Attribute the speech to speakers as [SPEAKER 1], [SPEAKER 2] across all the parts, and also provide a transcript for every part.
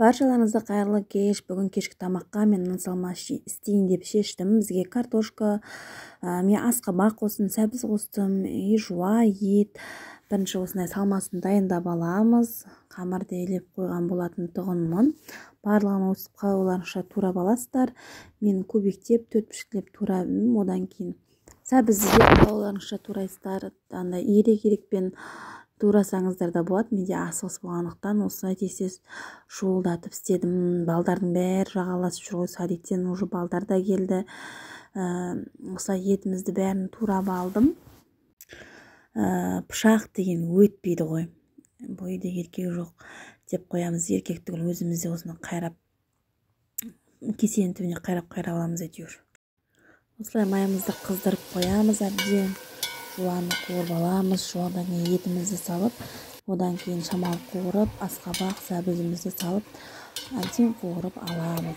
[SPEAKER 1] Баршаларыңызға қайырлы кеш. Бүгін кешкі тамаққа мен нан салма істейін деп шештім. Бізге картошка, мен асқабақ қостым, сәбіз қостым, жуа, ет. Бірінші осындай салмасын дайындап аламыз. Қамырды елеп қойған болатын тұғынмын. Барлығын өсіп қалуларынша турап аласыздар. Мен көбектеп, төртпішкілеп турабым. Одан кейін сәбізді қалуларынша турайсыздар. Андай ирек-ирекпен турасаңыздар да болады. Менде асығыс болғандықтан осылай тез шуылдатып істедім. Балдардың бәрі жағаласып жүр ғой, садиктен уже балдар да келді. Осылай етімізді бәрін турап алдым. Пышақ деген өтпейді ғой. Бұл үйде еркек жоқ деп қоямыз. Еркек түгіл өзімізде осыны қайрап, кесенің түбіне қайрап аламыз әйтеуір. Осылай майымызды қыздырып қоямыз әбден. Жуаны қуырып аламыз. Жуадан кейін етімізді салып, одан кейін шамал қуырып, асқабақ сәбізімізді салып, әбден қуырып аламыз.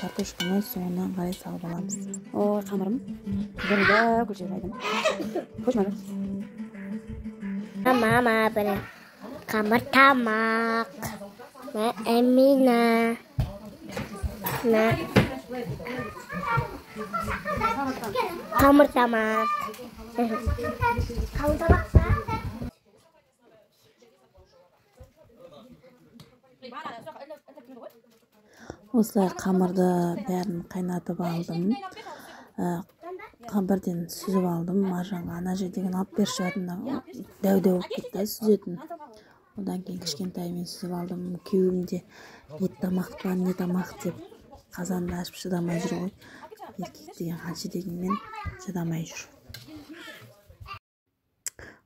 [SPEAKER 1] Картошканы соңынан қарай салып аламыз. Ой, қамырым. Бірді көшер айдым. Көшмәді.
[SPEAKER 2] Мама бір қамыр тамақ. Әмина. Қамыр тамақ.
[SPEAKER 1] Осылай қамырды бәрін қайнатып алдым. Бірден сүзіп алдым. Маржанға ана жерден алып берші атында дәу-дәу болып кетті сүзетін. Одан кейін кішкентаймен сүзіп алдым. Күйеуімде ет тамақ па, не тамақ деп қазанды ашып шыдамай жүр ғой. Еркек деген қанша дегенмен шыдамай жүр.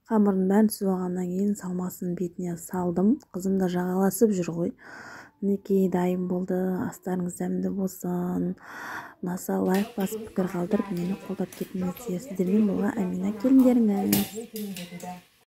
[SPEAKER 1] Қамырын бәрін сүзіп алғаннан кейін салмасын бетіне салдым. Қызым да жағаласып жүр ғой. Мінекей дайын болды. Астарыңыз дәмді болсын. Ұнаса лайк басып пікір қалдырып, мені қолдап кетіңіздер. Сіздермен болған Әмина келіндеріңіз.